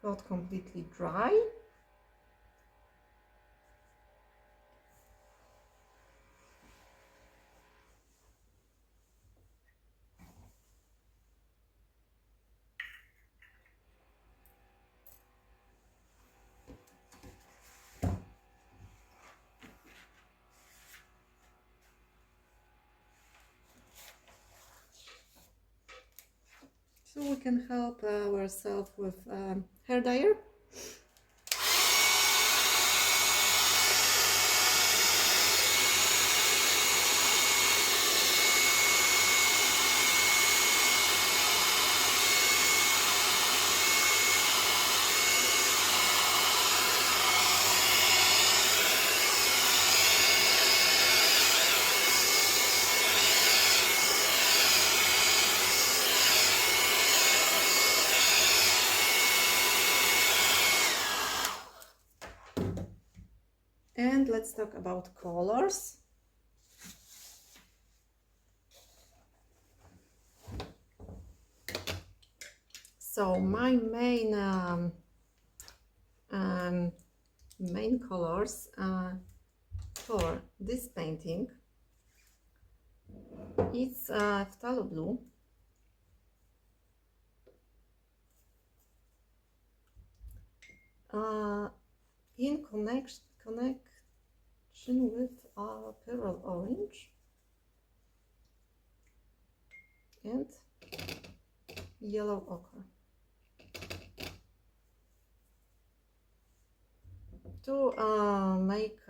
not completely dry. So we can help ourselves with hair dryer. And let's talk about colors. So my main colors for this painting is phthalo blue, in connection with pearl orange and yellow ochre. To make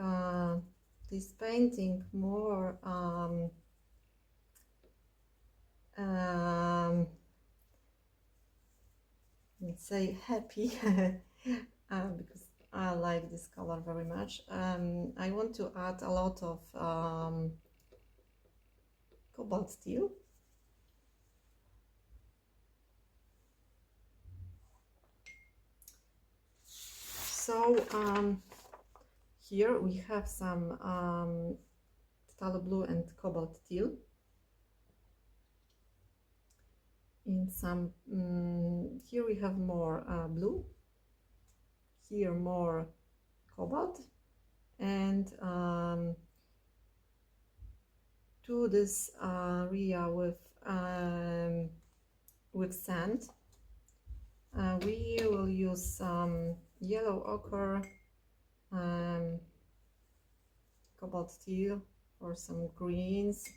this painting more let's say happy, because I like this color very much. I want to add a lot of cobalt steel. So here we have some phthalo blue and cobalt steel. In some here we have more blue, here more cobalt, and to this area with sand, we will use some yellow ochre, cobalt steel for some greens,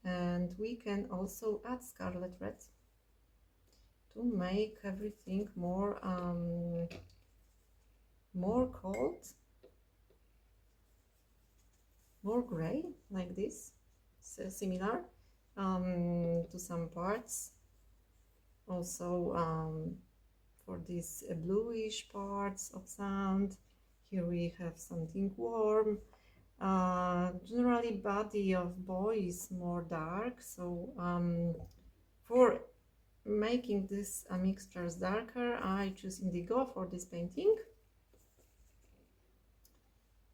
and we can also add scarlet red to make everything more cold, more gray, like this, so similar to some parts. Also for these bluish parts of sand, here we have something warm. Generally body of boy is more dark, so for making this mixtures darker, I choose indigo for this painting.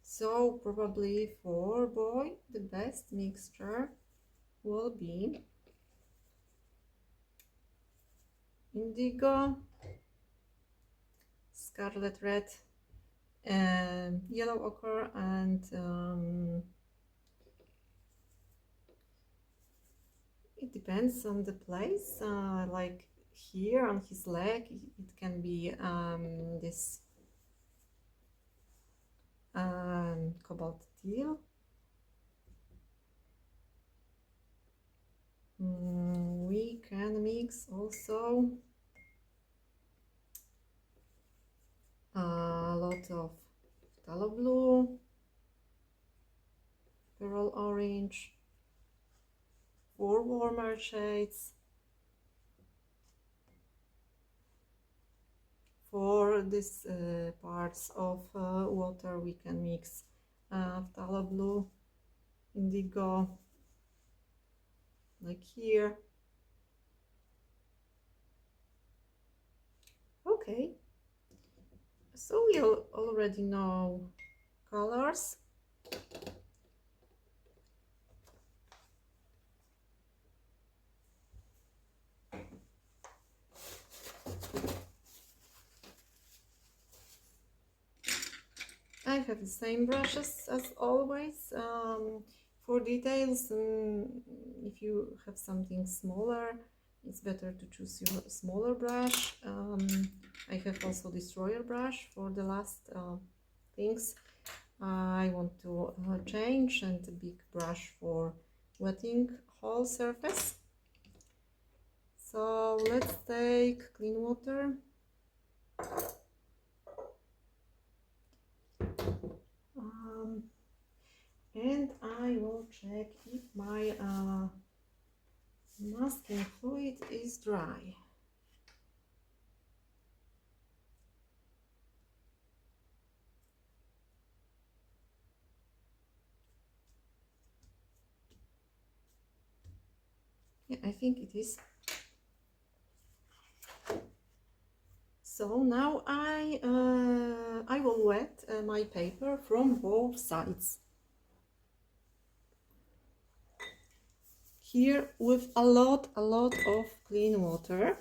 So probably for boy the best mixture will be indigo, scarlet red, and yellow ochre, and it depends on the place. Like here on his leg, it can be this cobalt steel. We can mix also a lot of phthalo blue, pearl orange, for warmer shades. For these parts of water, we can mix phthalo blue, indigo, like here. Okay, so we already know colors. I have the same brushes as always. For details, if you have something smaller, it's better to choose your smaller brush. I have also destroyer brush for the last things I want to change, and a big brush for wetting whole surface. So let's take clean water. And I will check if my masking fluid is dry. Yeah, I think it is. So now I will wet my paper from both sides. Here with a lot of clean water.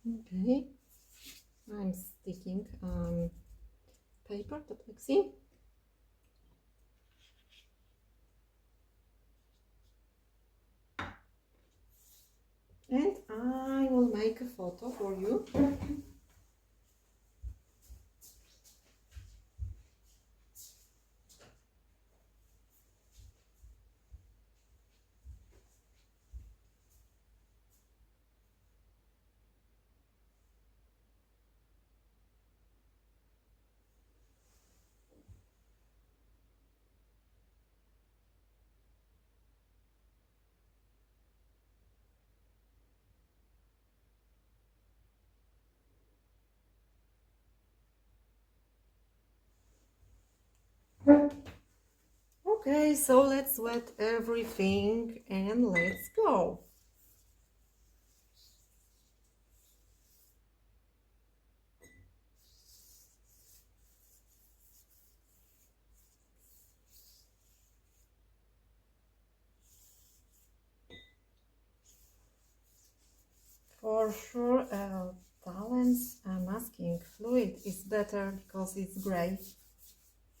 Okay, I'm sticking paper to plexi. And I will make a photo for you. Okay, so let's wet everything and let's go. For sure, Talent's masking fluid is better because it's gray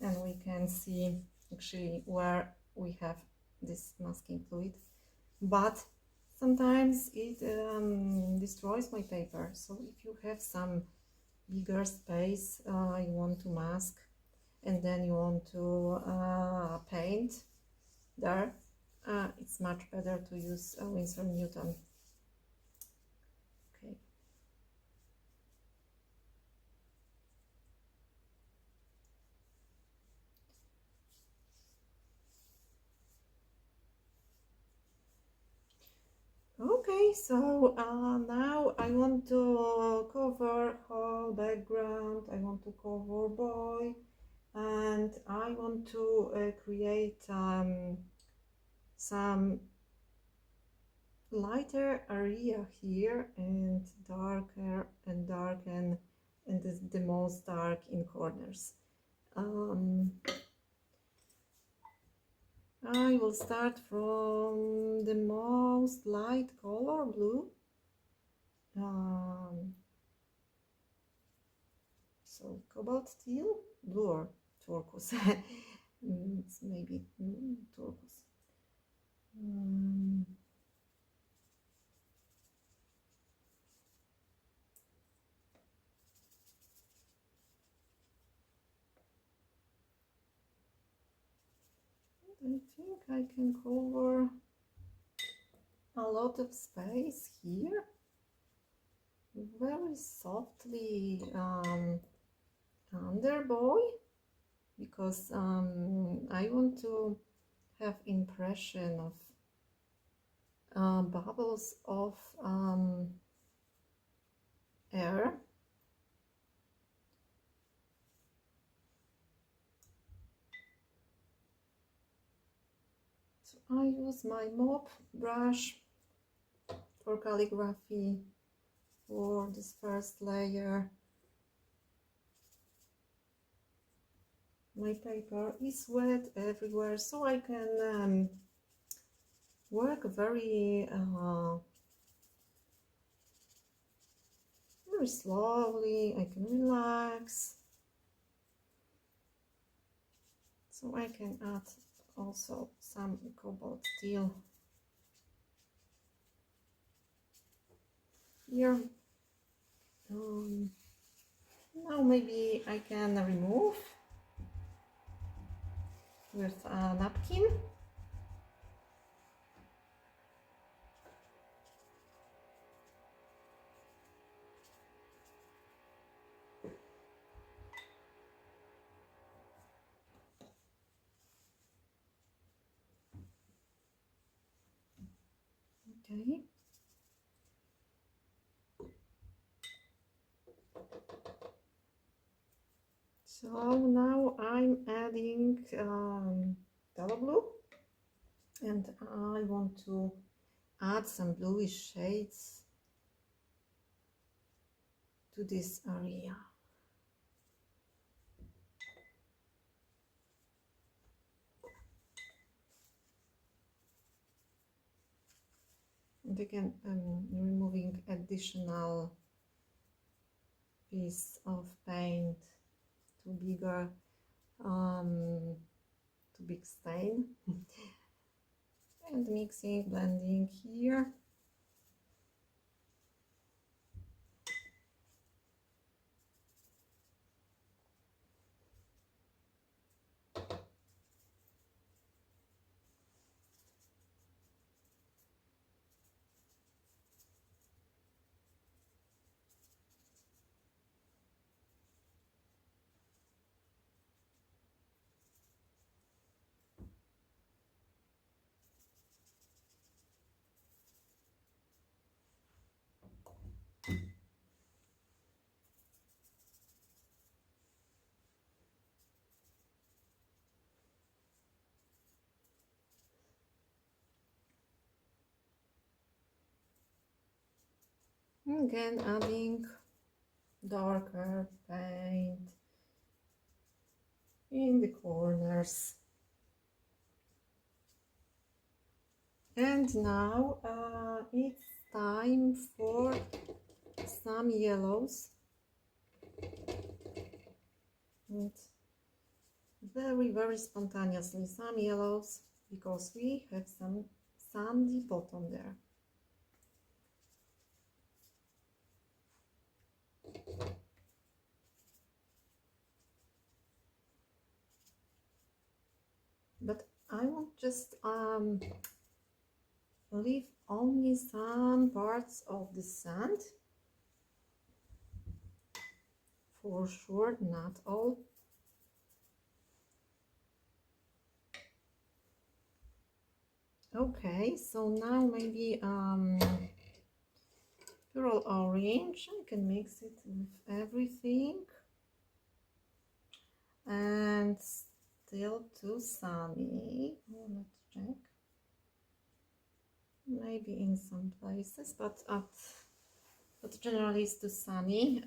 and we can see actually where we have this masking fluid. But sometimes it destroys my paper. So if you have some bigger space you want to mask and then you want to paint there, it's much better to use Winsor Newton. Okay. Okay, so now I want to cover whole background. I want to cover boy, and I want to create some lighter area here and darker and darken, and the most dark in corners. I will start from the most light color, blue. So cobalt steel, blue or turquoise. It's maybe turquoise. I think I can cover a lot of space here very softly under boy, because I want to have impression of bubbles of air. So I use my mop brush for calligraphy for this first layer. My paper is wet everywhere, so I can work very very slowly. I can relax, so I can add also some cobalt steel here. Now maybe I can remove with a napkin. Okay. So now I'm adding yellow blue, and I want to add some bluish shades to this area. And again, I'm removing additional piece of paint too bigger, too big stain, and mixing, blending here. Again, adding darker paint in the corners. And now it's time for some yellows. And very spontaneously some yellows, because we have some sandy bottom there. But I will just leave only some parts of the sand, for sure, not all. Okay, so now maybe purple orange. I can mix it with everything, and still too sunny. Oh, let's check. Maybe in some places, but generally it's too sunny.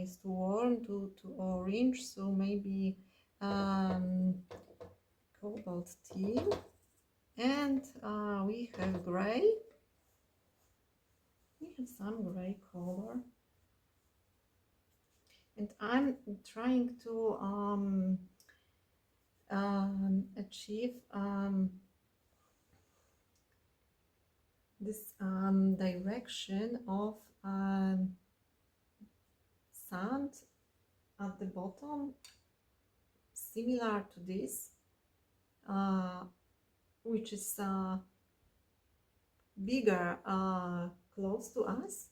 It's too warm, too orange. So maybe cobalt teal, and we have gray. We have some gray color, and I'm trying to achieve this direction of sand at the bottom, similar to this, which is bigger close to us,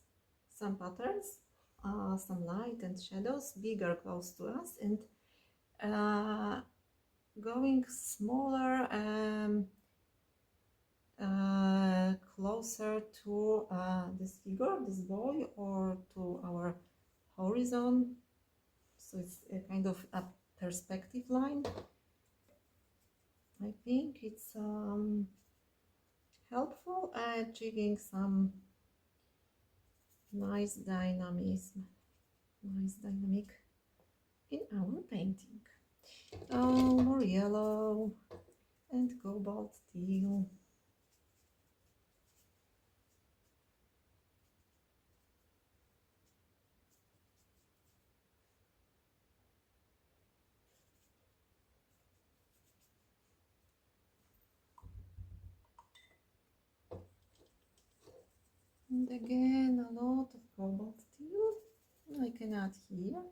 some patterns, some light and shadows bigger close to us, and going smaller closer to this figure, this boy, or to our horizon. So it's a kind of a perspective line. I think it's helpful at achieving some nice dynamism, nice dynamic in our painting. More yellow and cobalt teal. And again, a lot of cobalt teal. I can add here.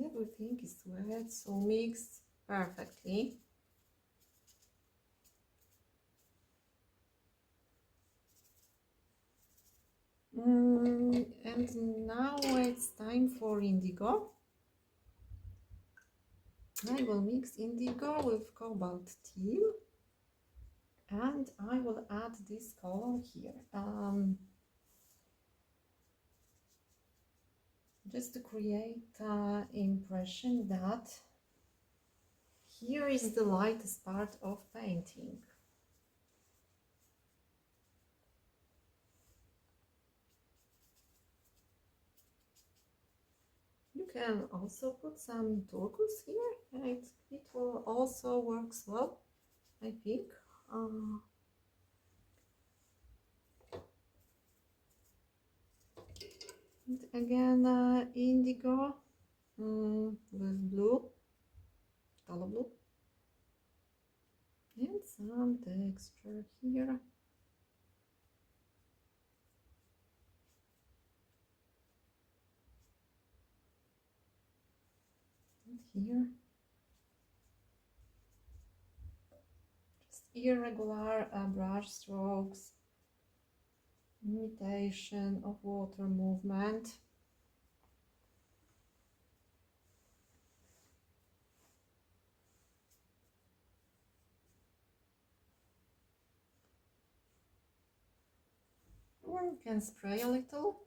Everything is wet, so mixed perfectly. And now it's time for indigo. I will mix indigo with cobalt teal, and I will add this color here. Just to create impression that here is the lightest part of painting. You can also put some turquoise here, and it will also works well, I think. And again, indigo with blue, color blue, and some texture here. And here. Just irregular brush strokes, imitation of water movement. Or you can spray a little.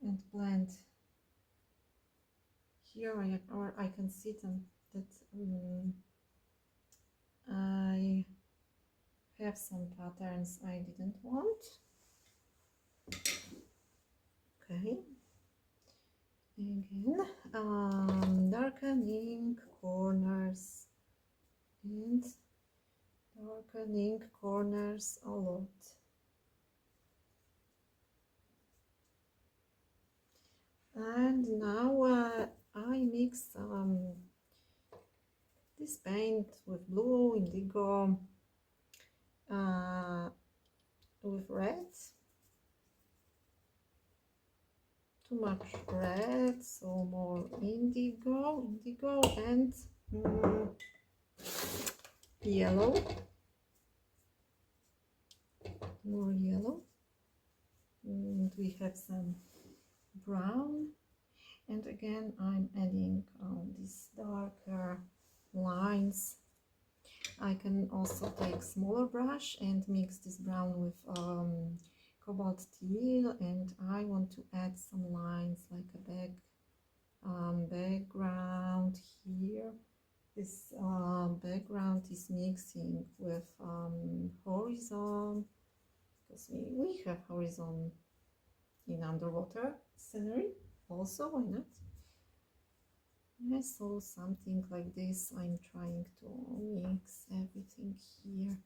And blend. Here I can see that I have some patterns I didn't want. Okay. Again, darkening corners and darkening corners a lot. And now I mix this paint with blue, indigo, with red. Too much red, so more indigo and yellow. More yellow. And we have some brown. And again, I'm adding these darker lines. I can also take smaller brush and mix this brown with cobalt teal, and I want to add some lines like a background here. This background is mixing with horizon, because we have horizon in underwater scenery also, why not? I saw something like this. I'm trying to mix everything here.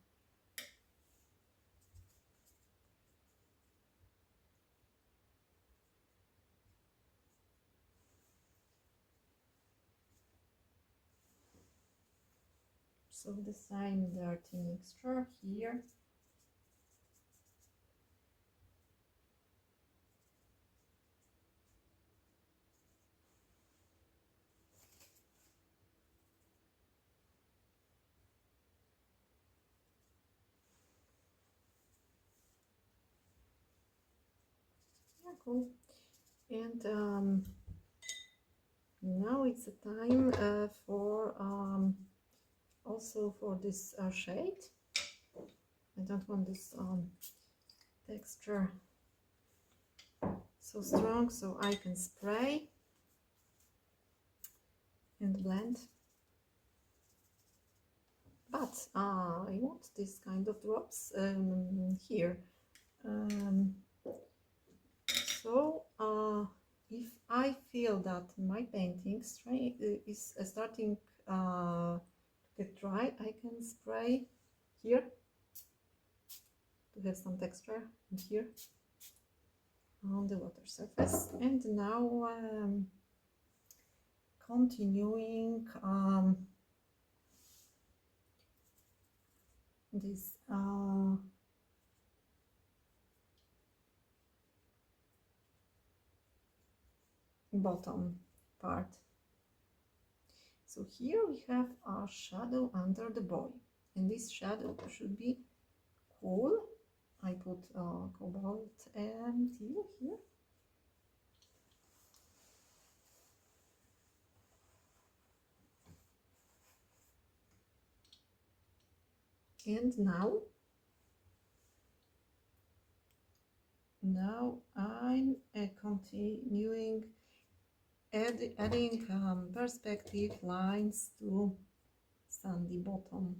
So the same dirty mixture here. Yeah, cool. And now it's a time for also for this shade. I don't want this texture so strong, so I can spray and blend. But I want this kind of drops here. So if I feel that my painting is starting to get dry, I can spray here to have some texture, and here on the water surface. And now continuing this bottom part. So here we have a shadow under the boy, and this shadow should be cool. I put cobalt and teal here. And now I'm continuing adding perspective lines to sandy bottom.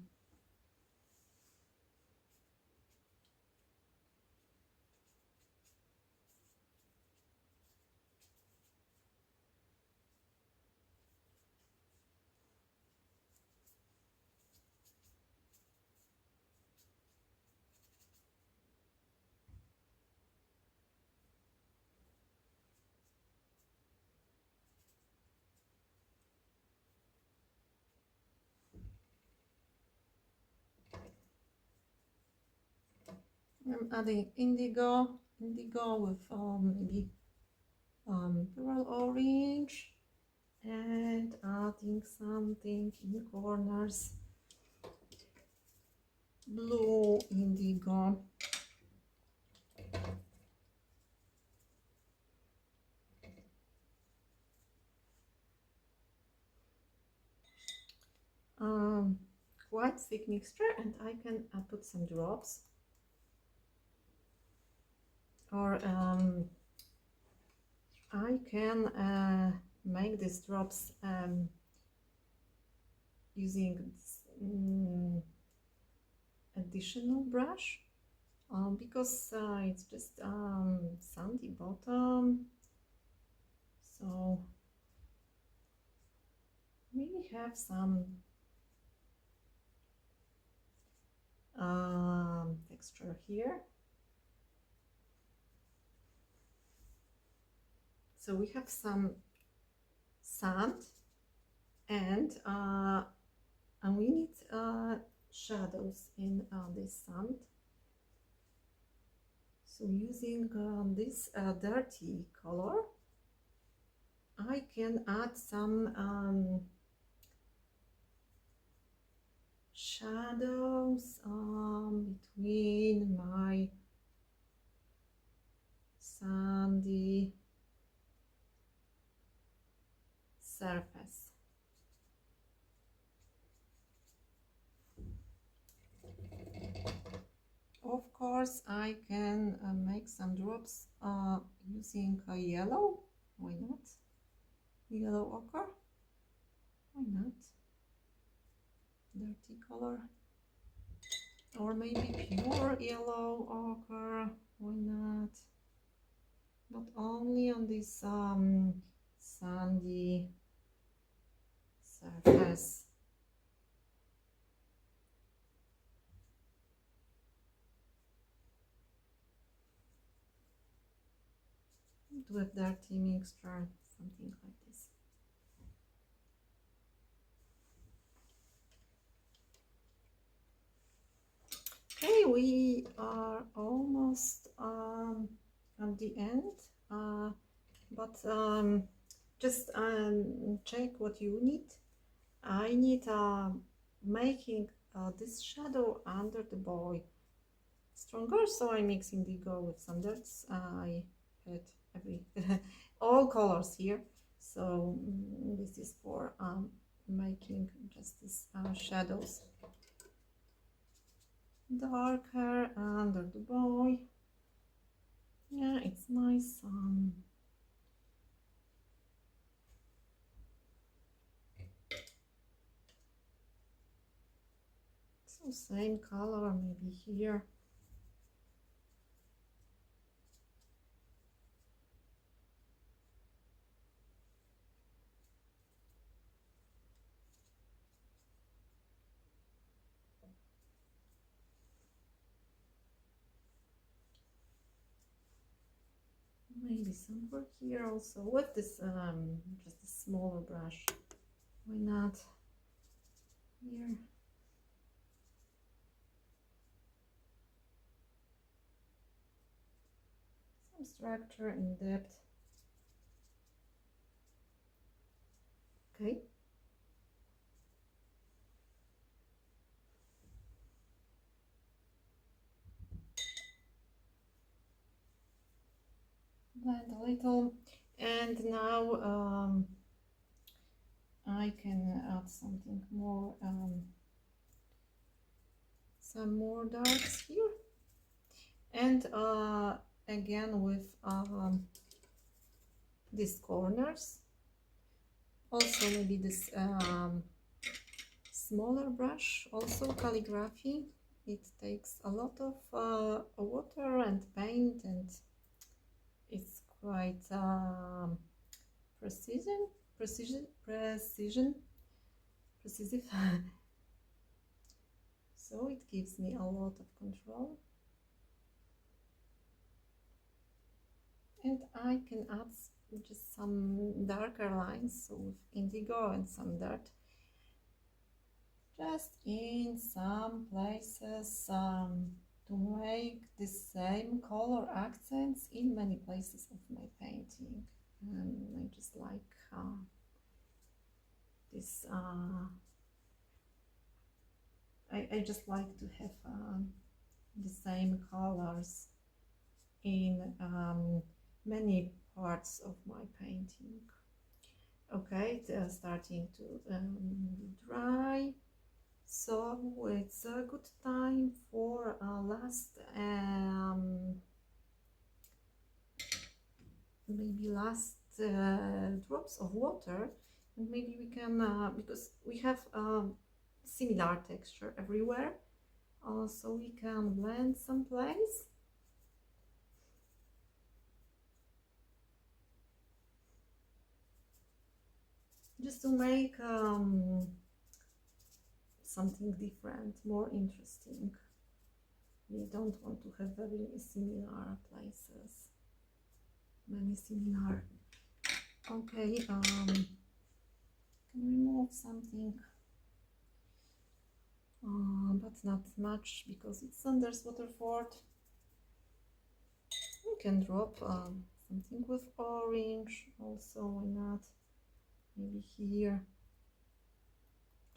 I'm adding indigo with maybe pearl orange, and adding something in corners, blue indigo. Quite thick mixture, and I can put some drops, or I can make these drops using this, additional brush, because it's just sandy bottom, so we have some texture here. So we have some sand, and we need shadows in this sand. So using this dirty color, I can add some shadows between my sandy surface. Of course, I can make some drops using a yellow. Why not? Yellow ochre. Why not? Dirty color. Or maybe pure yellow ochre. Why not? But only on this sandy surface. With dirty mixture, something like this. Okay, we are almost at the end, but just check what you need. I need making this shadow under the boy stronger, so I mix indigo with some dirts. I had all colors here, so this is for making just these shadows darker under the boy. Yeah, it's nice So same color maybe here. Maybe somewhere here also with this just a smaller brush. Why not here? Some structure and depth. Okay. Blend a little, and now I can add something more, some more darks here, and again with these corners. Also maybe this smaller brush, also calligraphy. It takes a lot of water and paint, and it's quite precision, precisive. So it gives me a lot of control. And I can add just some darker lines, so with indigo and some dirt, just in some places, to make the same color accents in many places of my painting. I just like this. I just like to have the same colors in many parts of my painting. Okay, it's starting to dry, so it's a good time for last maybe last drops of water, and maybe we can because we have similar texture everywhere, so we can blend some place. Just to make something different, more interesting. We don't want to have very similar places, many similar. Okay, can remove something, but not much because it's underwater fort. We can drop something with orange also, why not? Maybe here,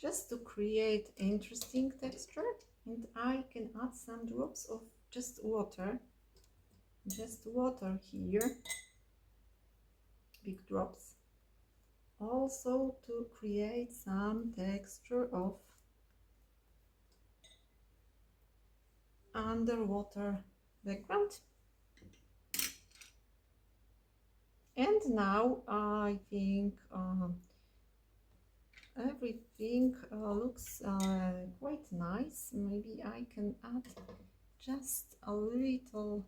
just to create interesting texture. And I can add some drops of just water here, big drops, also to create some texture of underwater background. And now I think everything looks quite nice. Maybe I can add just a little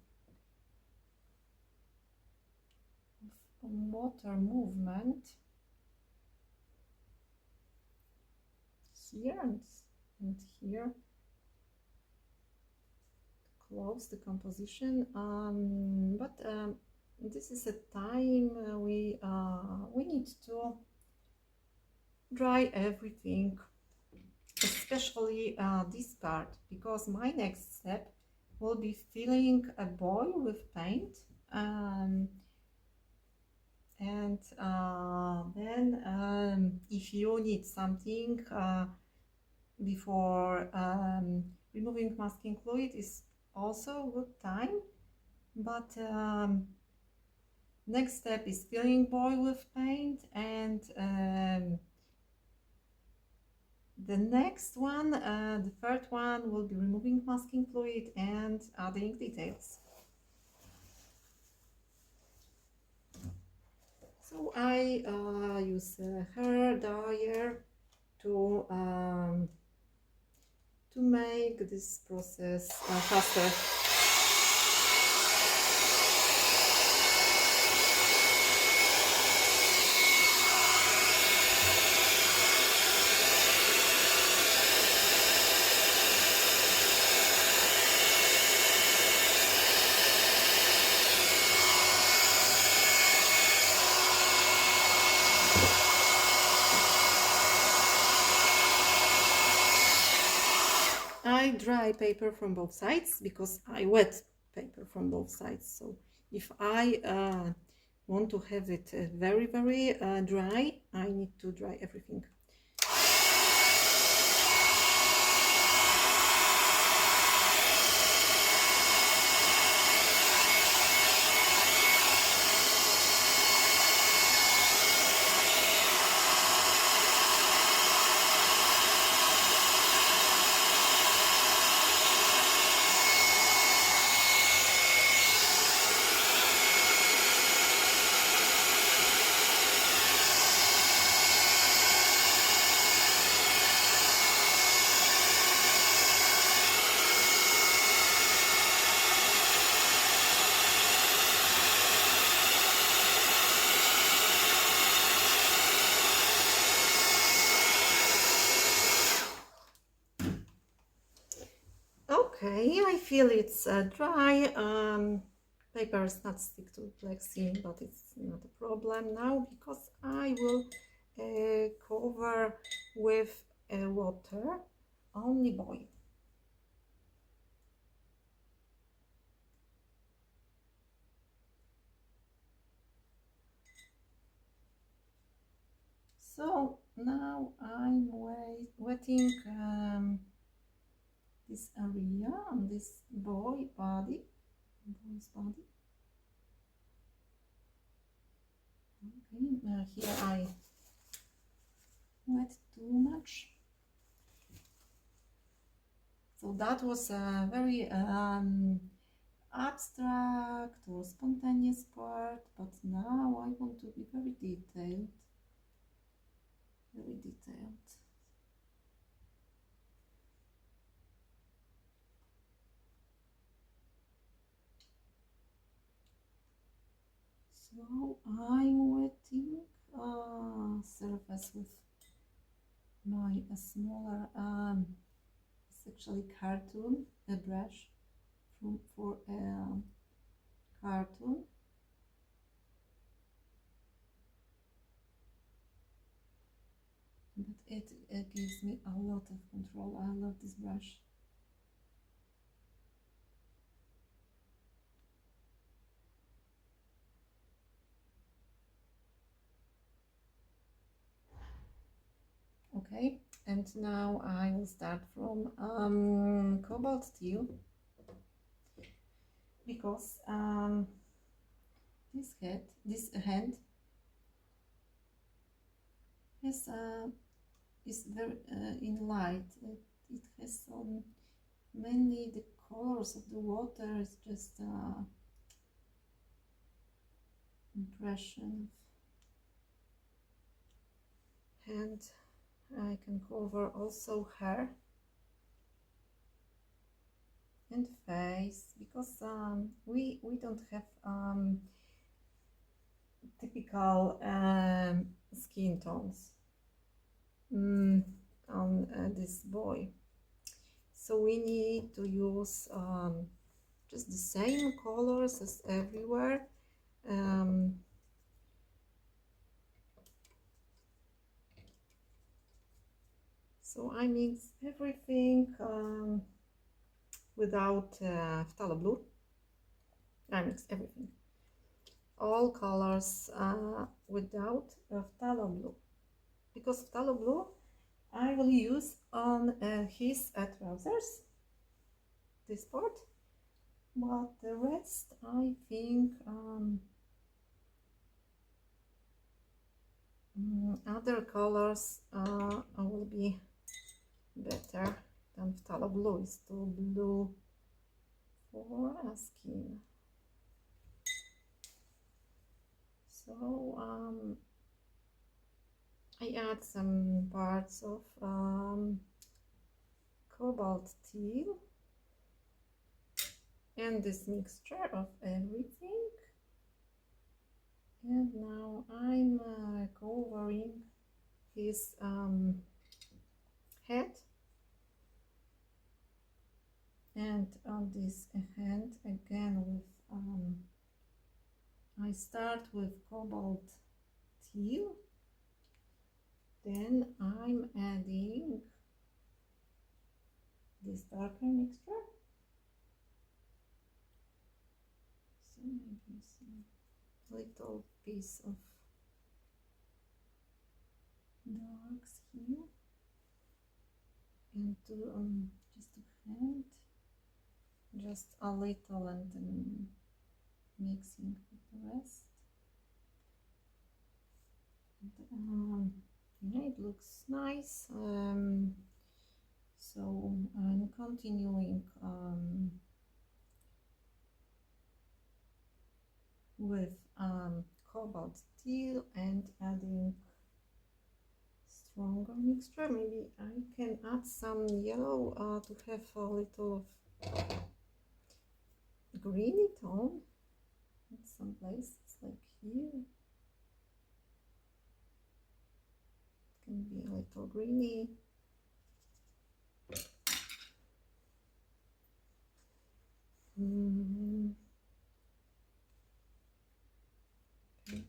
water movement here and here to close the composition, but this is a time we need to dry everything, especially this part, because my next step will be filling a bowl with paint, and then if you need something before removing masking fluid is also a good time, but next step is filling bowl with paint, and the next one, the third one, will be removing masking fluid and adding details. So I use a hair dryer to to make this process faster. I dry paper from both sides because I wet paper from both sides. So if I want to have it very dry, I need to dry everything. Okay, I feel it's dry. Paper is not stick to plexi, but it's not a problem now because I will cover with water, only boil. So now I'm wetting this area on this boy's body. Okay, here I wet too much. So that was a very abstract or spontaneous part, but now I want to be very detailed. Very detailed. So I'm wetting surface with my smaller it's actually cartoon, a brush for cartoon. But it gives me a lot of control. I love this brush. Okay, and now I will start from cobalt steel because this hand has is very in light. It has mainly the colors of the water. It's just impression of hand. I can cover also hair and face because we don't have typical skin tones on this boy, so we need to use just the same colors as everywhere. So I mix everything without phthalo blue. I mix everything, all colors without phthalo blue, because phthalo blue I will use on his trousers, this part, but the rest I think other colors will be better than phthalo blue. Is too blue for a skin. So I add some parts of cobalt teal and this mixture of everything. And now I'm covering his head, and on this hand again with I start with cobalt teal, then I'm adding this darker mixture, so maybe some little piece of darks here, and to just a hand, just a little, and then mixing with the rest. And, yeah, it looks nice. So I'm continuing with cobalt teal and adding stronger mixture. Maybe I can add some yellow to have a little of greeny tone in some places, like here. It can be a little greeny. Okay.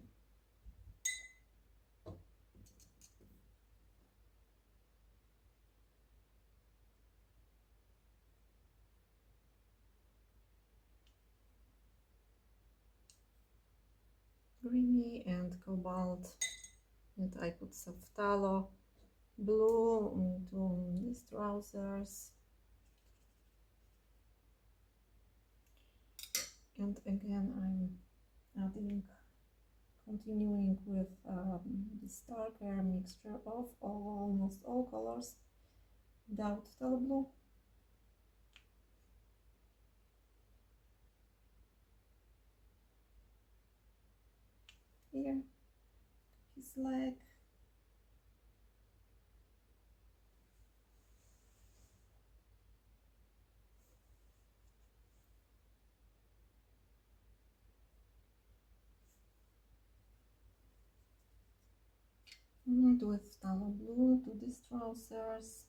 Greeny and cobalt, and I put phthalo blue into these trousers, and again I'm continuing with this darker mixture of almost all colors without phthalo blue. Here, his leg. And with phthalo blue to these trousers.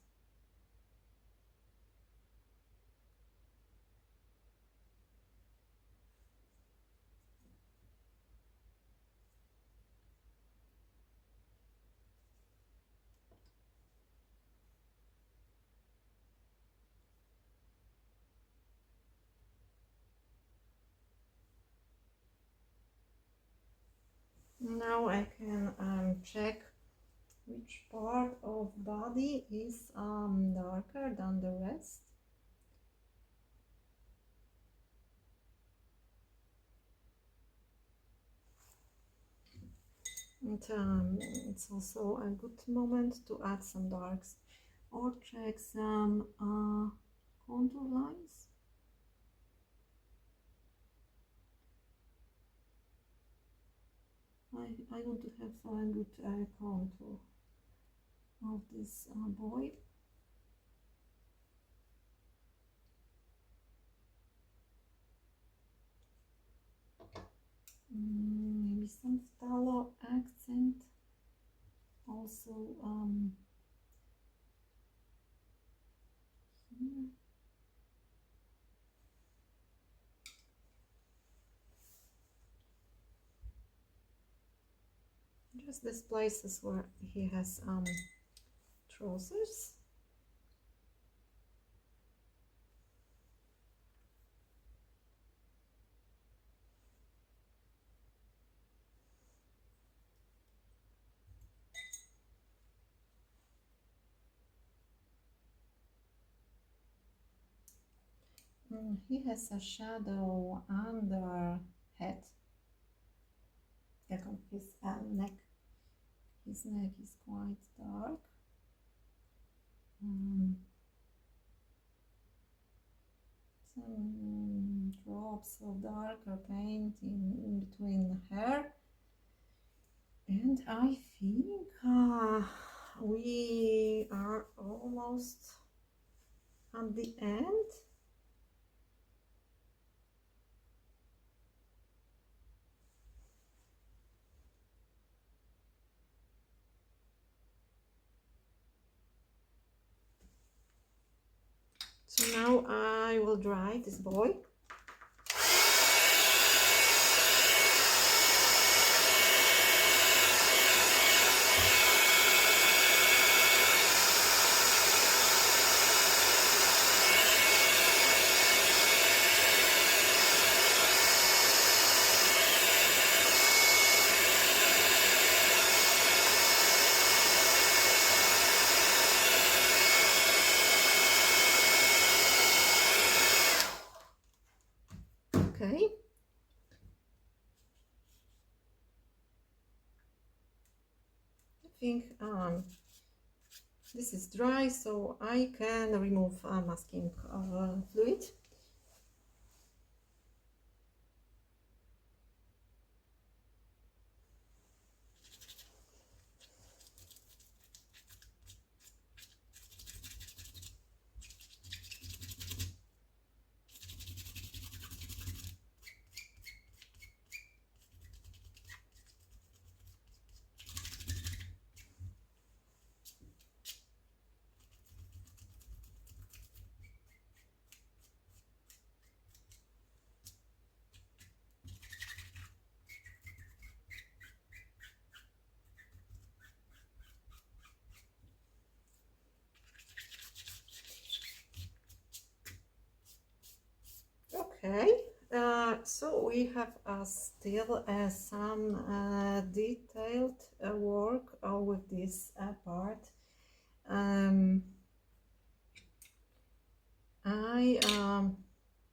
Now I can check which part of body is darker than the rest. And it's also a good moment to add some darks or check some contour lines. I want to have a good contour of this boy. Maybe some phthalo accent also here. Just these places where he has trousers. He has a shadow under head, like on his neck. His neck is quite dark. Some drops of darker paint in between the hair, and I think we are almost at the end. So now I will dry this boy. Okay. I think this is dry, so I can remove masking fluid. Okay, so we have still some detailed work with this part. I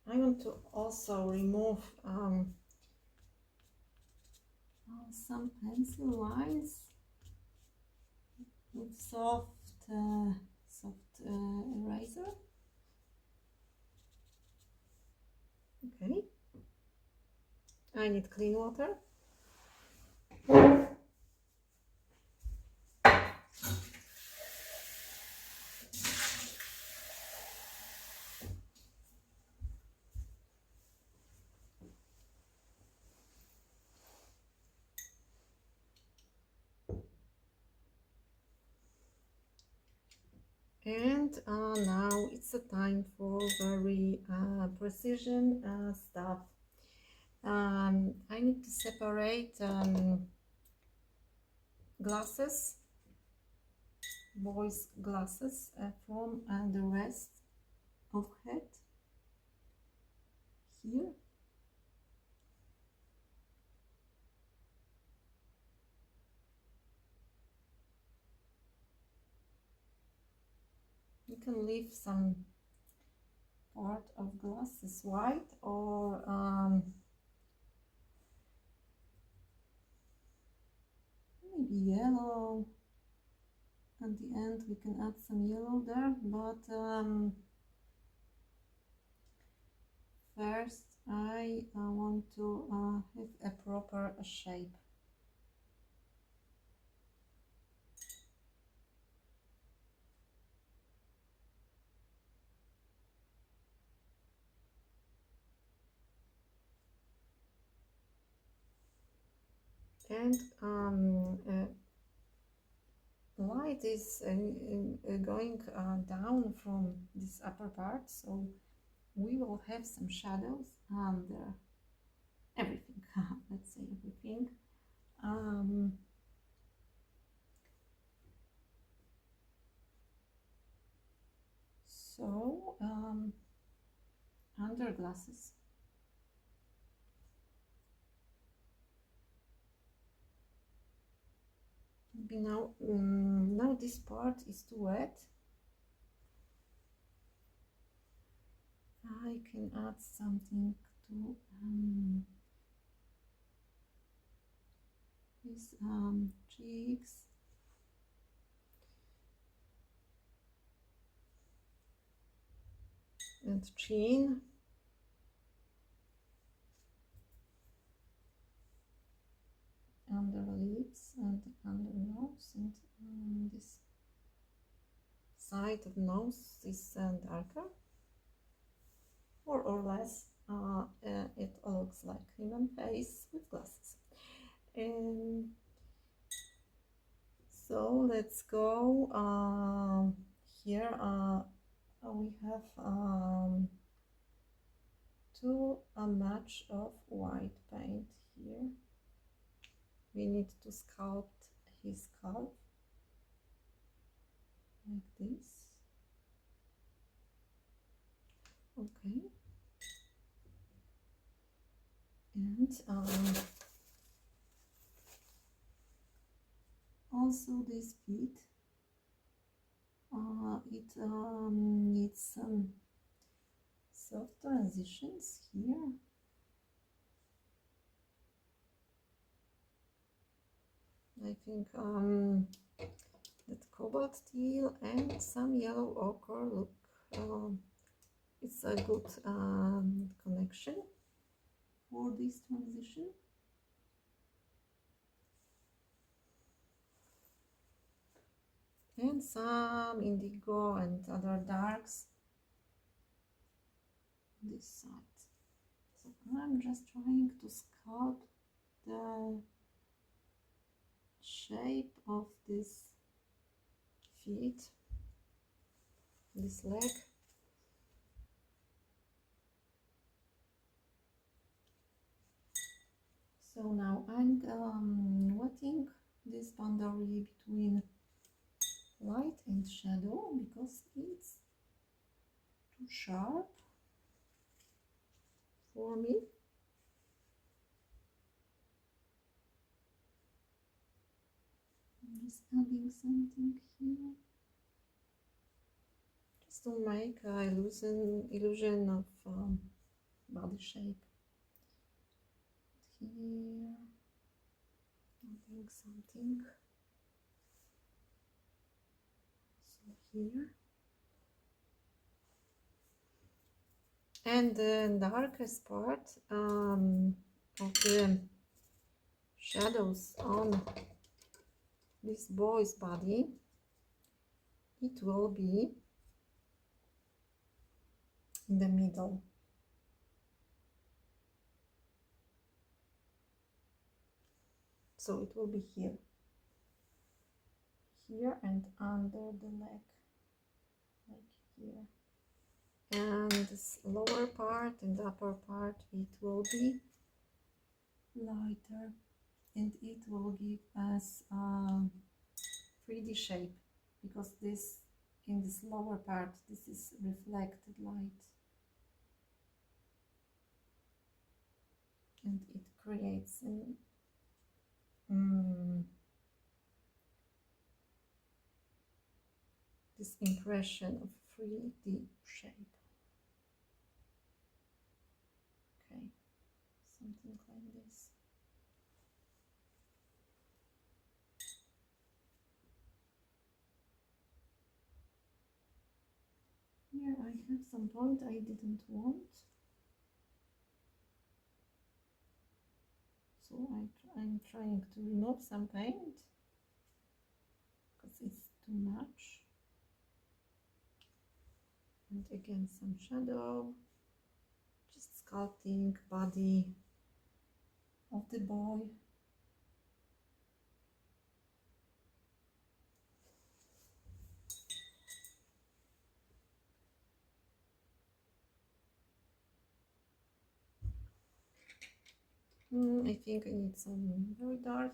want to also remove some pencil lines with soft eraser. Okay, I need clean water. And now it's a time for very precision stuff. I need to separate glasses, boys' glasses from the rest of head here. You can leave some part of glasses white or maybe yellow. At the end we can add some yellow there, but first I want to have a proper shape. And light is going down from this upper part, so we will have some shadows under everything. Let's say everything. So under glasses. Maybe now this part is too wet. I can add something to his cheeks. And chin. Under lips and under nose and this side of nose is darker, more or less. It looks like human face with glasses. And so let's go. Here we have a match of white paint here. We need to sculpt his scalp like this. Okay. And also this feet, it needs some soft transitions here. I think that cobalt teal and some yellow ochre look, it's a good connection for this transition. And some indigo and other darks this side. So I'm just trying to sculpt the shape of this feet, this leg. So now I'm wetting this boundary between light and shadow because it's too sharp for me. I'm just adding something here just to make an illusion of body shape. Here, adding something. So here. And the darkest part of the shadows on this boy's body, it will be in the middle. So it will be here, here and under the leg, like here. And this lower part and upper part, it will be lighter, and it will give us a 3D shape, because this, in this lower part, this is reflected light, and it creates an this impression of 3D shape. Okay, something like this. Here I have some point I didn't want, so I'm trying to remove some paint because it's too much. And again some shadow, just sculpting body of the boy. I think I need some very dark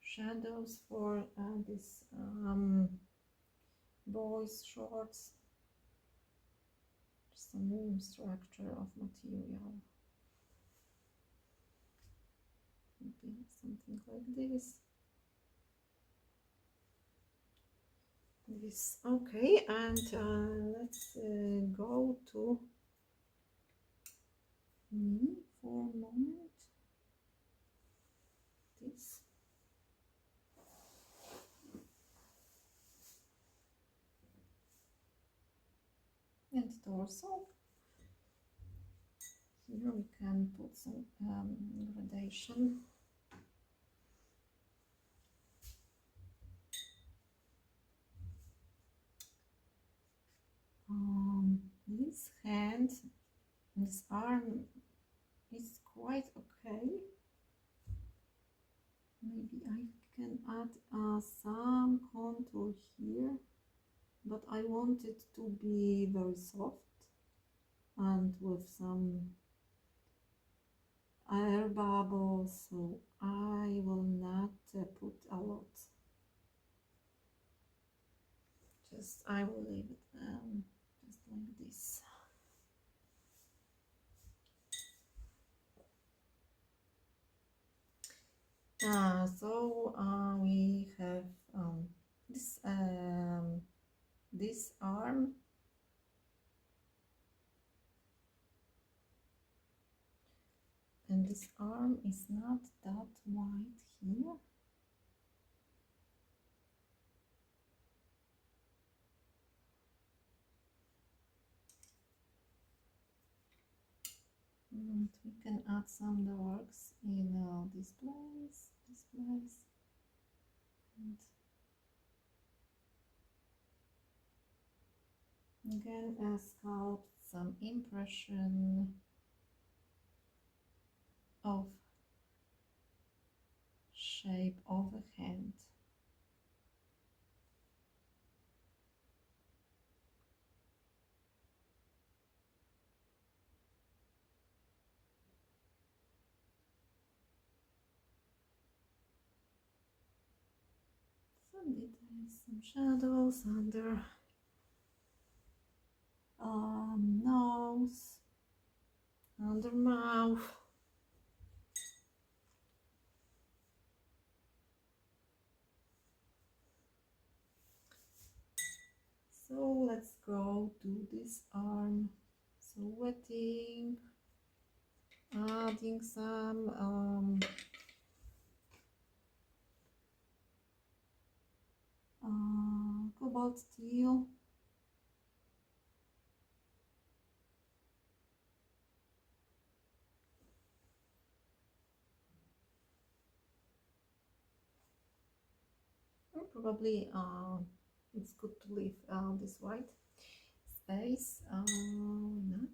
shadows for this boy's shorts. Just a new structure of material. Maybe something like this. This, okay, and let's go to me for a moment. This. And torso. Here we can put some gradation. This arm is quite okay. Maybe I can add some contour here, but I want it to be very soft and with some air bubbles, so I will not put a lot. Just I will leave it just like this. So we have this arm, and this arm is not that white here. And we can add some darks in this place, and again sculpt some impression of shape of a hand. Some details, some shadows under nose, under mouth. So let's go to this arm. So wetting, adding some cobalt steel. Probably it's good to leave this white space. Not.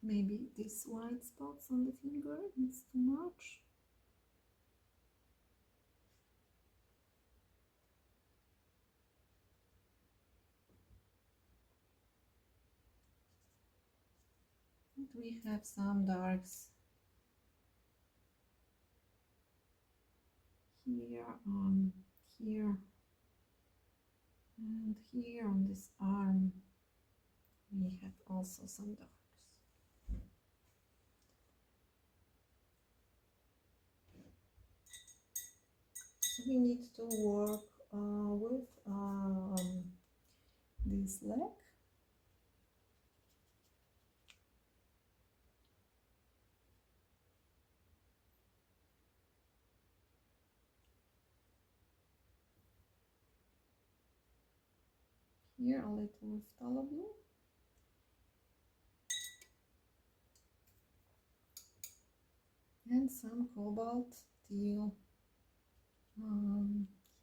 Maybe these white spots on the finger is too much. And we have some darks here, here, and here on this arm. We have also some darks. So we need to work with this leg. Here a little with phthalo blue. And some cobalt teal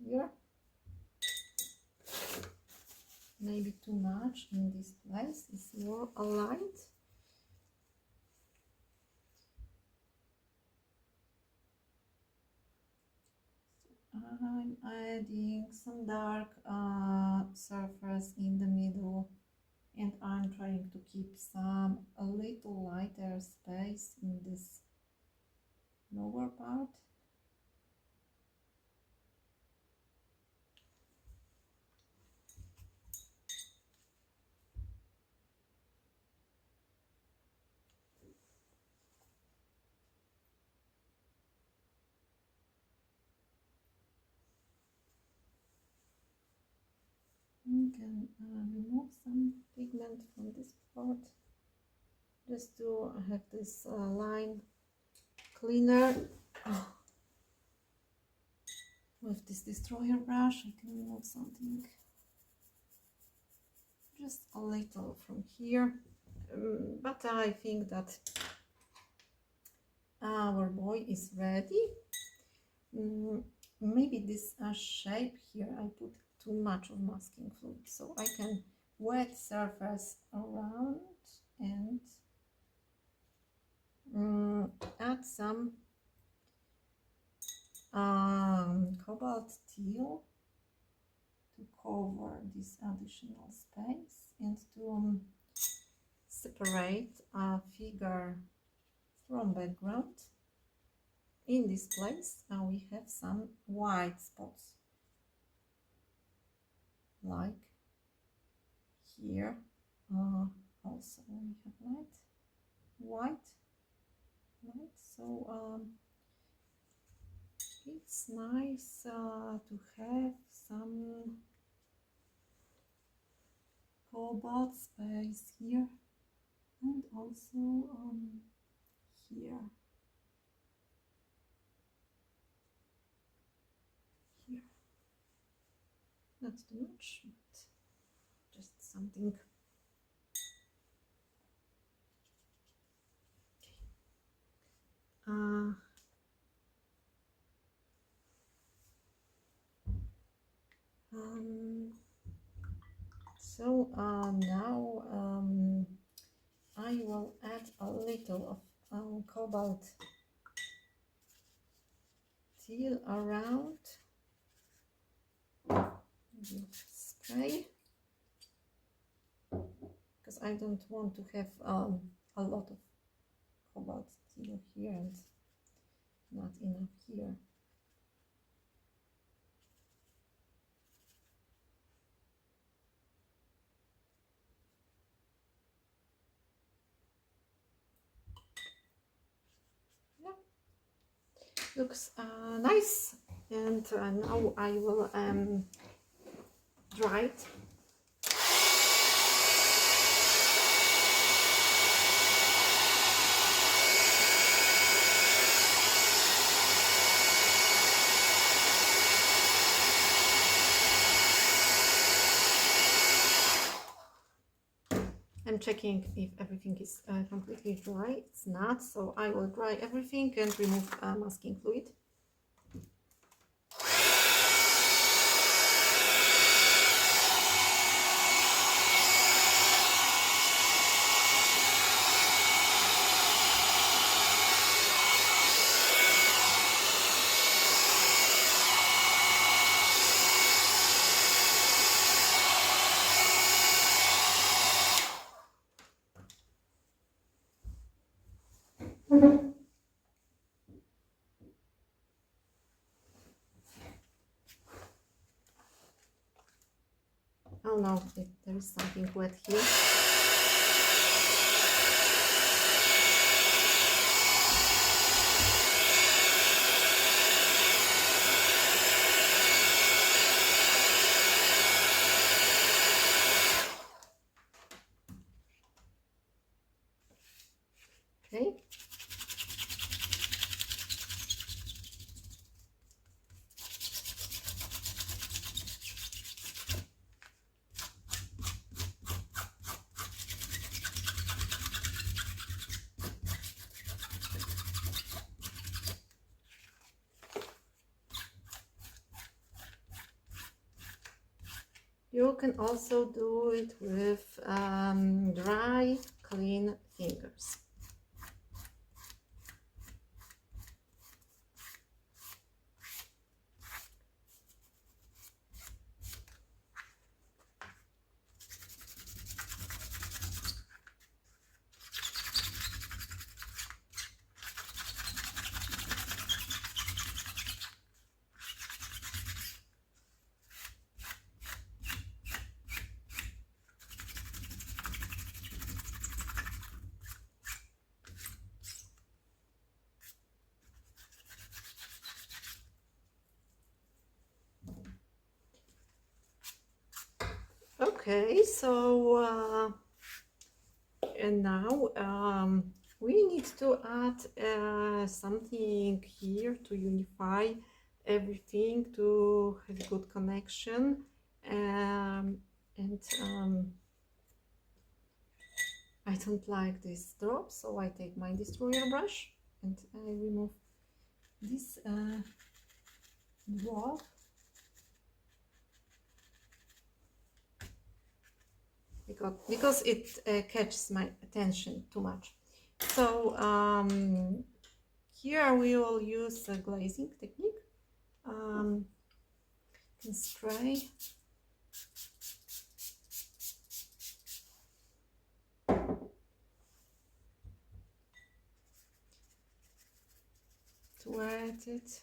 here. Maybe too much in this place, it's more aligned. I'm adding some dark surface in the middle, and I'm trying to keep some a little lighter space in this lower part. You can remove some pigment from this part just to have this line cleaner. With this destroyer brush I can remove something, just a little from here, but I think that our boy is ready. maybe this shape here, I put too much of masking fluid, so I can wet surface around and add some cobalt teal to cover this additional space and to separate a figure from background. In this place we have some white spots, like here. Also we have white, so it's nice to have some cobalt space here and also here. Not too much, but just something. So now I will add a little of cobalt teal around with spray, because I don't want to have a lot of cobalt teal here and not enough here. Looks nice, and now I will dry it. I'm checking if everything is completely dry. It's not, so I will dry everything and remove masking fluid. Oh no, there is something wet here. Okay. You can also do it with dry, clean fingers. Okay, so and now we need to add something here to unify everything, to have a good connection, and I don't like this drop, so I take my destroyer brush and I remove this wall. Because it catches my attention too much. So here we will use a glazing technique. Can spray. To wet it.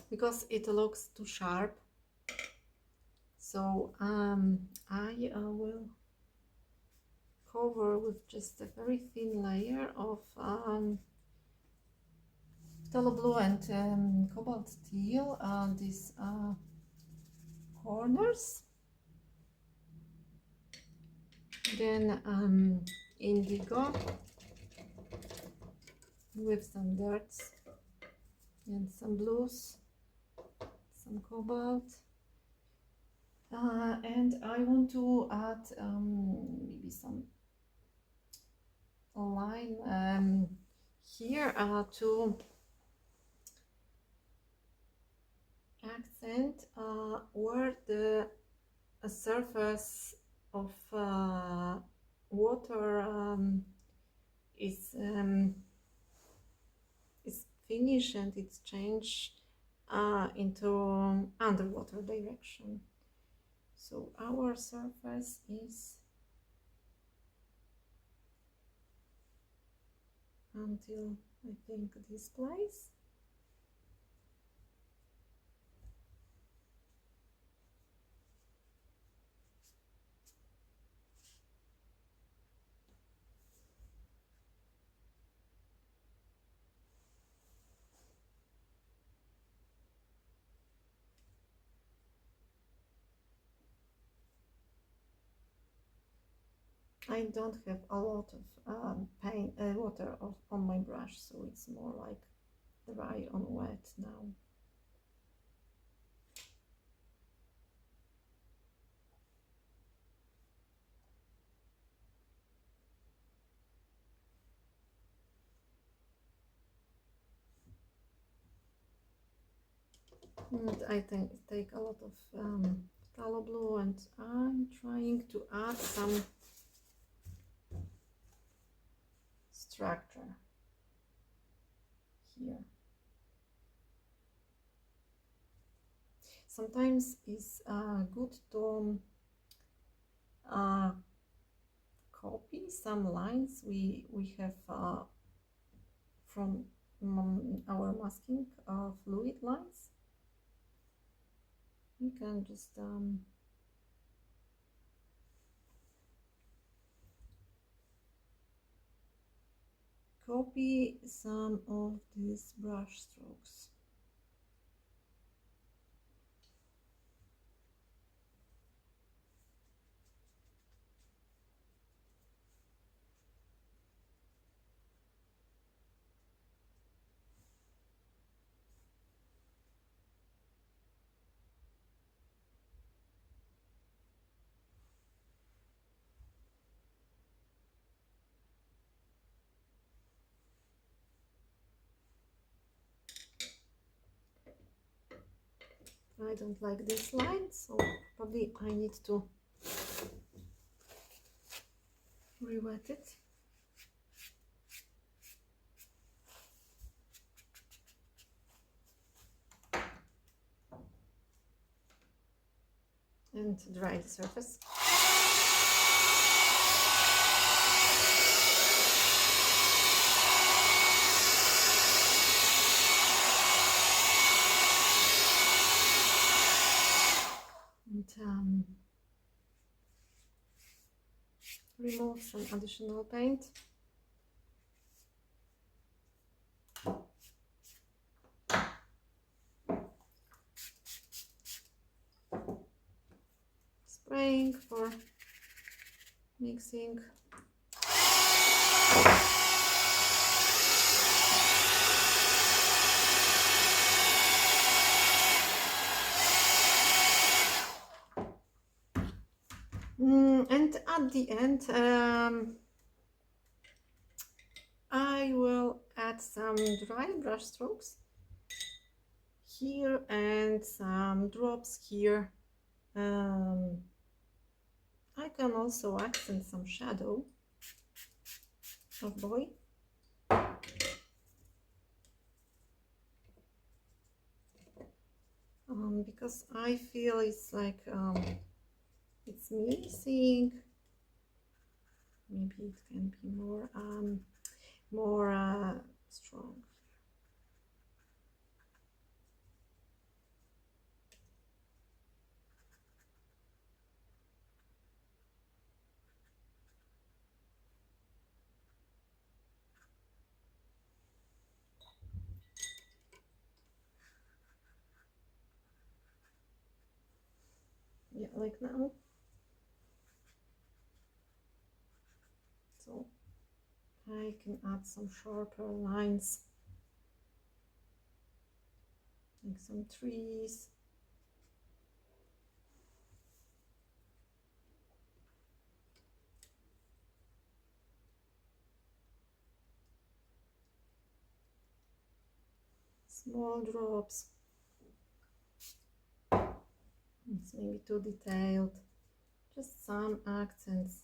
Because it looks too sharp, so I will cover with just a very thin layer of phthalo blue and cobalt teal on these corners. Then indigo with some darts and some blues, some cobalt, and I want to add maybe some line here to accent where the surface of water is finished and it's changed into underwater direction. So our surface is until I think this place. I don't have a lot of water on my brush, so it's more like dry on wet now. And I take a lot of phthalo blue, and I'm trying to add some structure here. Sometimes it's good to copy some lines we have from our masking fluid lines. We can just copy some of these brush strokes. I don't like this line, so probably I need to re-wet it. And dry the surface. And remove some additional paint. Spraying for mixing. And at the end, I will add some dry brush strokes here and some drops here. I can also accent some shadow of boy. Because I feel it's like it's missing. Maybe it can be more strong. Yeah, like now. So I can add some sharper lines, like some trees. Small drops. It's maybe too detailed. Just some accents.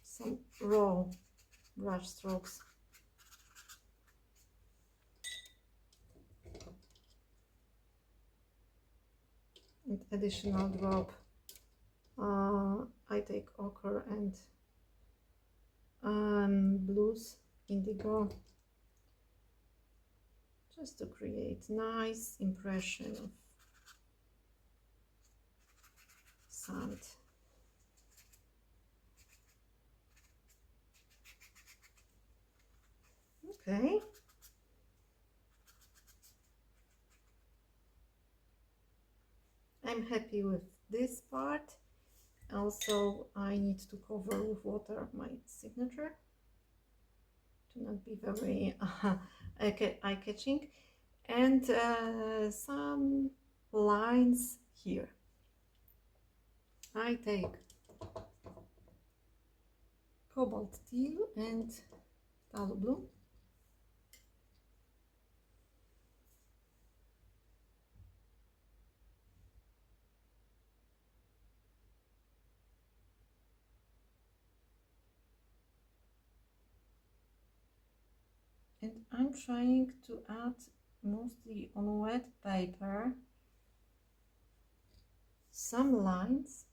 Some raw brush strokes. And additional drop. I take ochre and blues indigo, just to create nice impression of sand. Okay. I'm happy with this part. Also, I need to cover with water my signature to not be very eye-catching, and some lines here. I take cobalt teal and phthalo blue. And I'm trying to add mostly on wet paper some lines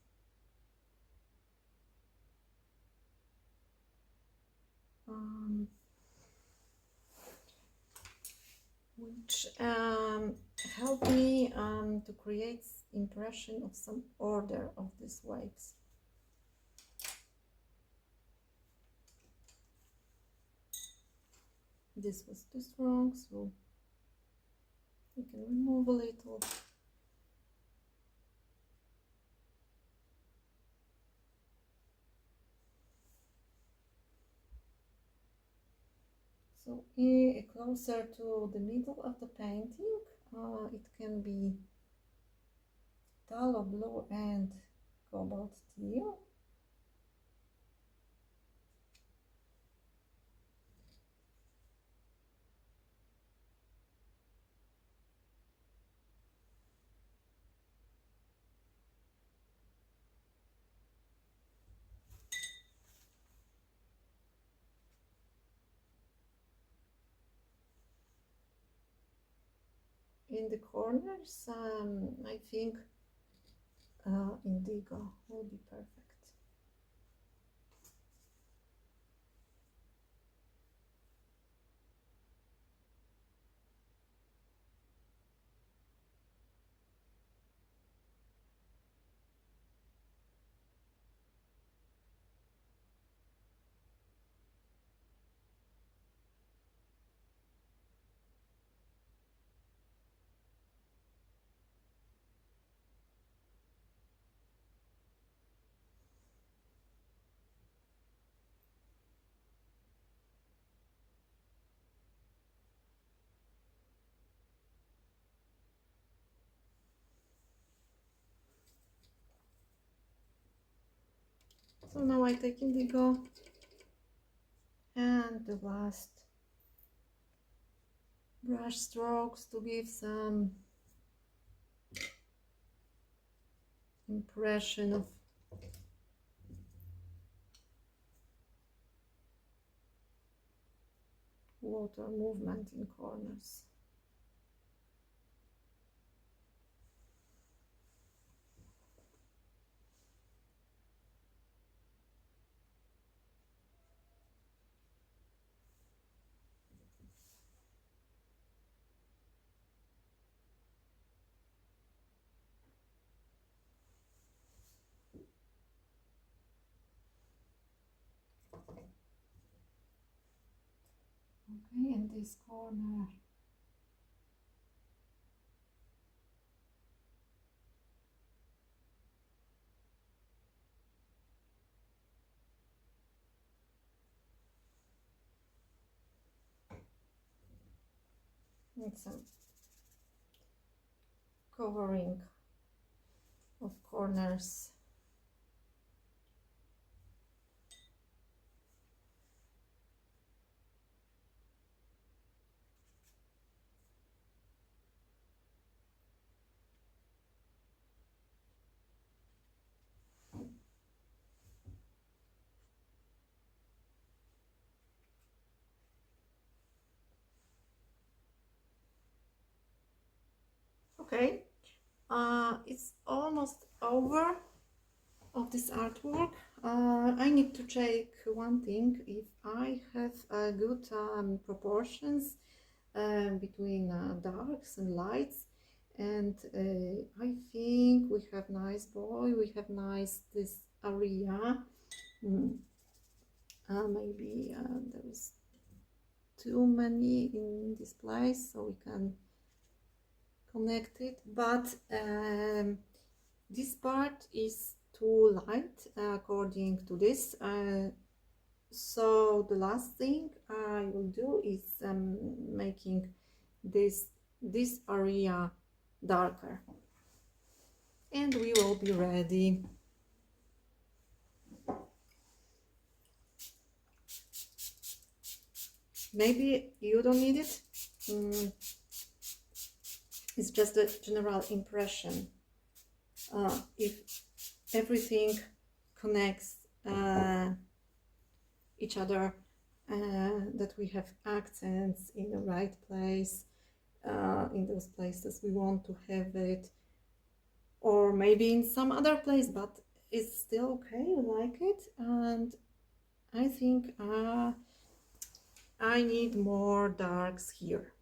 which help me to create impression of some order of these waves. This was too strong, so you can remove a little. So closer to the middle of the painting, it can be phthalo blue and cobalt teal. In the corners, I think indigo will be perfect. So now I take indigo and the last brush strokes to give some impression of water movement in corners. Okay, in this corner and some covering of corners. Okay, it's almost over of this artwork. I need to check one thing, if I have good proportions between darks and lights, and I think we have nice boy, we have nice this area. Maybe there is too many in this place, so we can connect it, but this part is too light according to this, so the last thing I will do is making this area darker, and we will be ready. Maybe you don't need it. It's just a general impression. If everything connects each other, that we have accents in the right place, in those places we want to have it, or maybe in some other place, but it's still okay, you like it. And I think I need more darks here.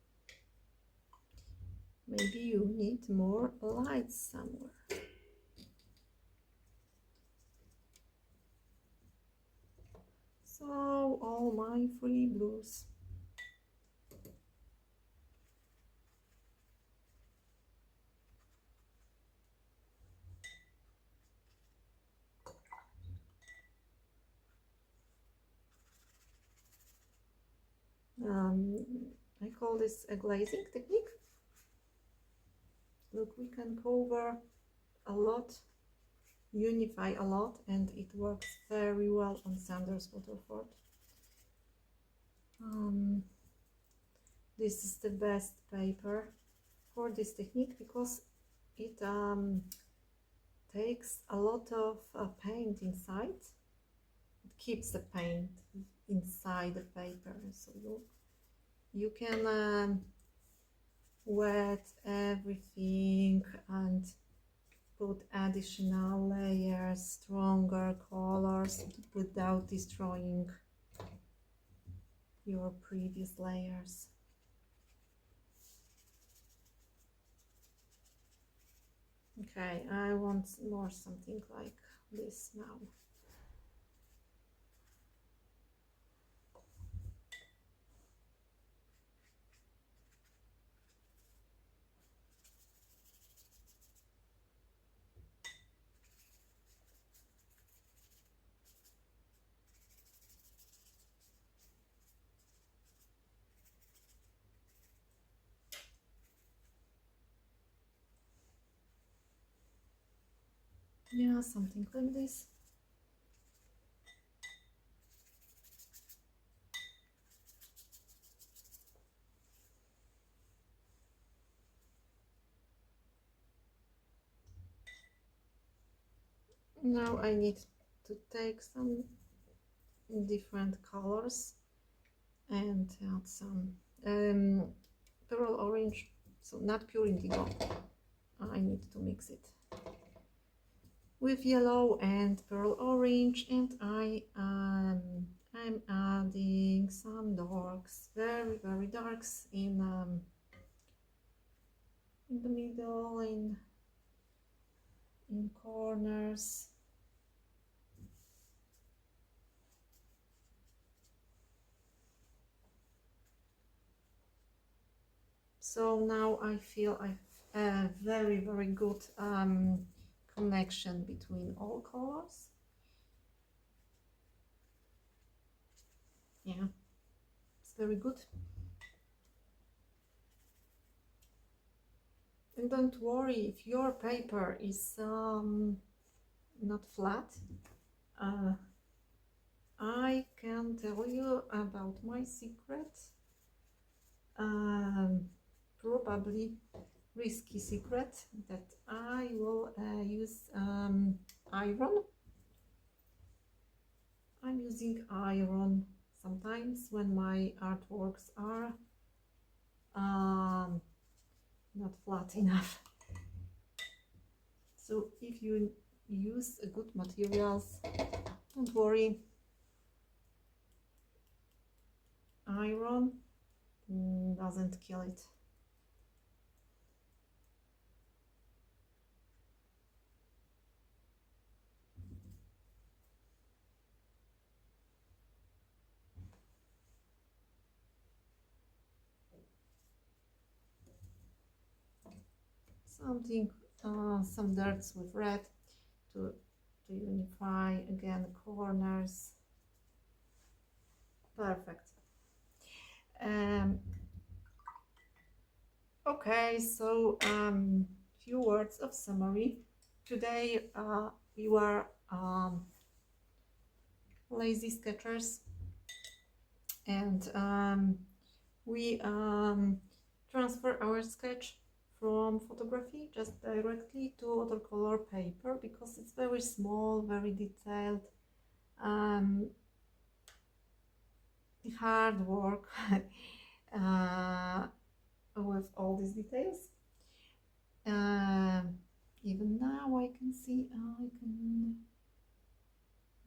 Maybe you need more lights somewhere. So all my free blues. I call this a glazing technique. Look, we can cover a lot, unify a lot, and it works very well on Sanders Waterford. This is the best paper for this technique because it takes a lot of paint inside. It keeps the paint inside the paper, so you can wet everything and put additional layers, stronger colors, without destroying your previous layers. Okay, I want more something like this now. Yeah, something like this. Now I need to take some different colors and add some pearl orange, so not pure indigo. I need to mix it with yellow and pearl orange, and I'm adding some darks, very darks in the middle, in corners. So now I feel I have a very good connection between all colors. Yeah, it's very good. And don't worry if your paper is not flat. I can tell you about my secret. Probably risky secret, that I will use iron. I'm using iron sometimes when my artworks are not flat enough. So if you use good materials, don't worry, iron doesn't kill it. Something, some dirts with red to unify again corners. Perfect. Okay, so few words of summary. Today we were lazy sketchers, and we transfer our sketch from photography just directly to watercolor paper because it's very small, very detailed, hard work with all these details. Even now I can see I can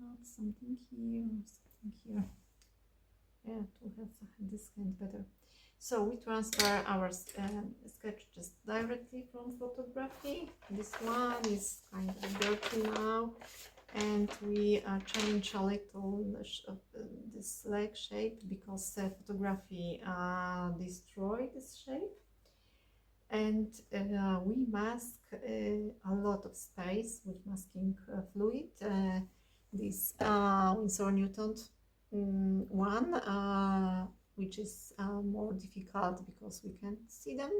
add something here, something here. Yeah, to have this kind better. So we transfer our sketch just directly from photography. This one is kind of dirty now, and we change a little this leg shape because photography destroyed this shape. And we mask a lot of space with masking fluid. This Winsor Newton one, which is more difficult because we can't see them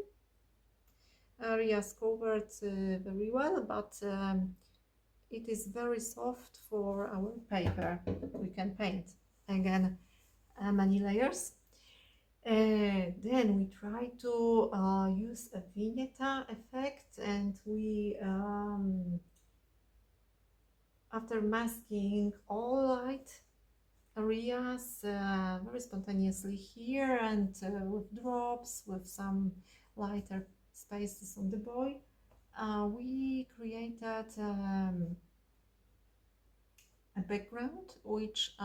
areas covered very well, but it is very soft for our paper. We can paint again many layers. Then we try to use a vignette effect, and we after masking all light areas very spontaneously here, and with drops, with some lighter spaces on the boy, we created a background which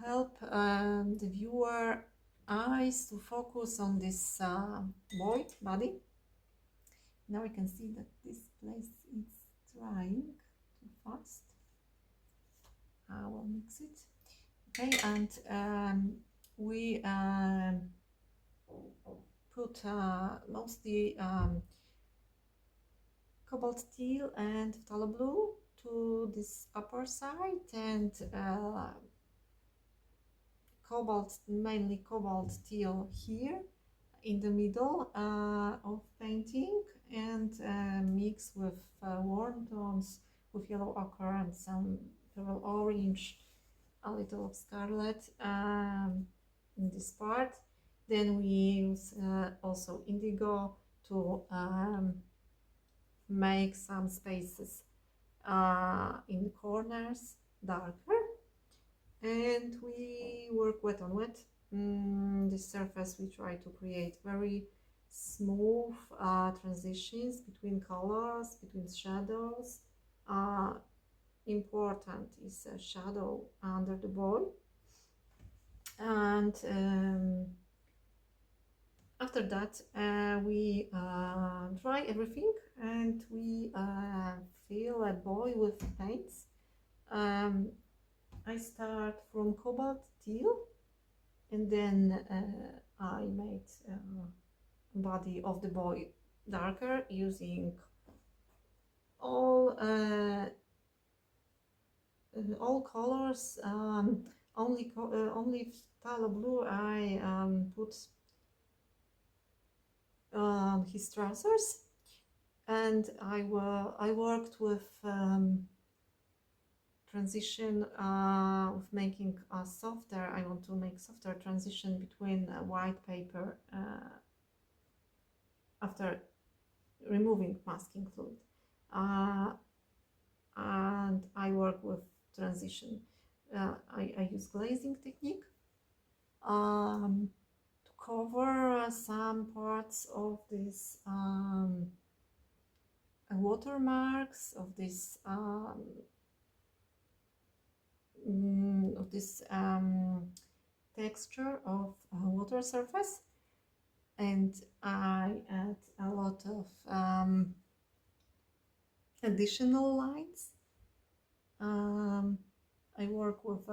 help the viewer eyes to focus on this boy body. Now I can see that this place is drying too fast. I will mix it. Okay, and we put mostly cobalt teal and phthalo blue to this upper side, and mainly cobalt teal here in the middle of painting, and mix with warm tones with yellow ochre and some pearl orange, a little of scarlet in this part. Then we use also indigo to make some spaces in the corners darker, and we work wet on wet. The surface we try to create very smooth transitions between colors, between shadows. Important is a shadow under the boy, and after that we dry everything, and we fill a boy with paints. I start from cobalt teal, and then I made body of the boy darker using all colors. Only phthalo blue I put his trousers, and I worked with transition of making a softer. I want to make softer transition between white paper after removing masking fluid, and I work with transition. I use glazing technique to cover some parts of this watermarks of this texture of water surface, and I add a lot of additional lines. I work with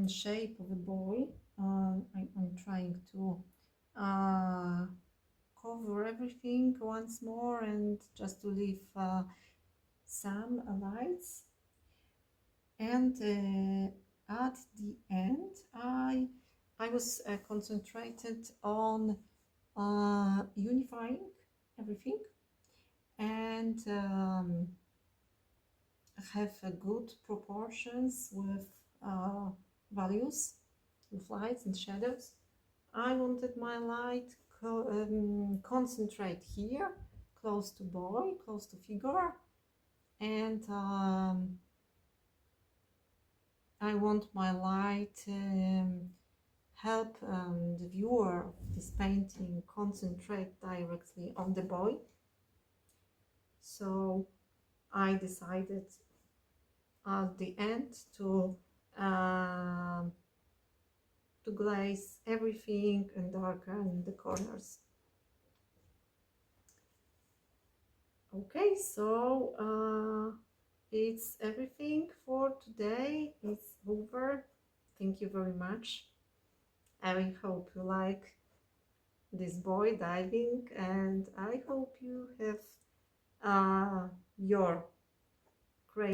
shape of a boy. I'm trying to cover everything once more, and just to leave some lights. And at the end I was concentrated on unifying everything, and have good proportions with values, with lights and shadows. I wanted my light concentrate here, close to boy, close to figure, and I want my light help the viewer of this painting concentrate directly on the boy. So I decided at the end to glaze everything and darken the corners. Okay, so it's everything for today. It's over. Thank you very much. I hope you like this boy diving, and I hope you have your